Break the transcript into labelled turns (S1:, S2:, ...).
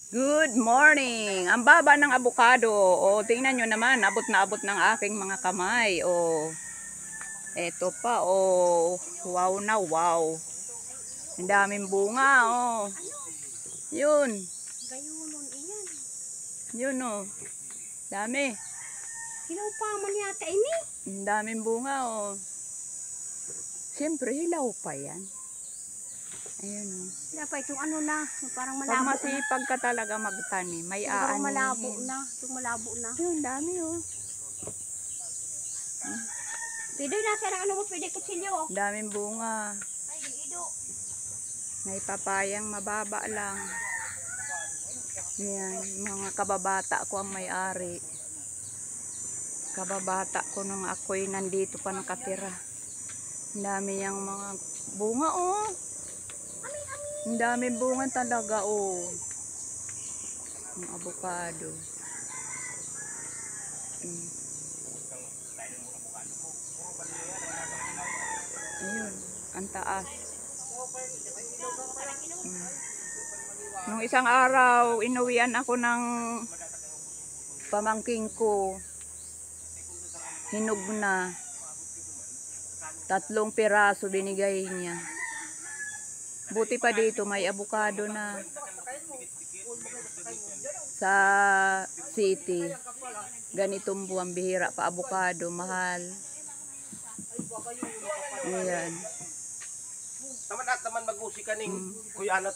S1: Good morning! Ang baba ng abukado. O, tingnan nyo naman, abot na abot ng aking mga kamay. O, eto pa. O, wow na wow. Ang daming bunga. O, yun.
S2: Gayunon iyan.
S1: Yun o. Dami.
S2: Hilaw pa man yata ini.
S1: Ang daming bunga o. Siyempre, hilaw pa yan. Ayun o.
S2: Dapat itong ano na, yung parang
S1: Pag
S2: malabo na.
S1: masipag ka talaga magtanim, may
S2: Yung parang malabo
S1: aanihin.
S2: na. Itong malabo na.
S1: Yun, dami o.
S2: Pwede na, sir, ano mo pwede kutsilyo?
S1: Daming bunga.
S2: Ay, ido.
S1: May papayang mababa lang. Yan, mga kababata ko ang may-ari. Kababata ko nung ako'y nandito pa nakatira. Ang dami yung mga bunga, oh. Ang daming bunga talaga, oh. Ang avocado. Ayun, ang taas. Nung isang araw, inuwian ako ng pamangking ko. Hinog na. 3 piraso binigay niya. Buti pa dito, may avocado na. Sa city, ganitong buwang bihira pa avocado, mahal. Ayan.
S3: Taman at taman mag-usik ka ning kuya na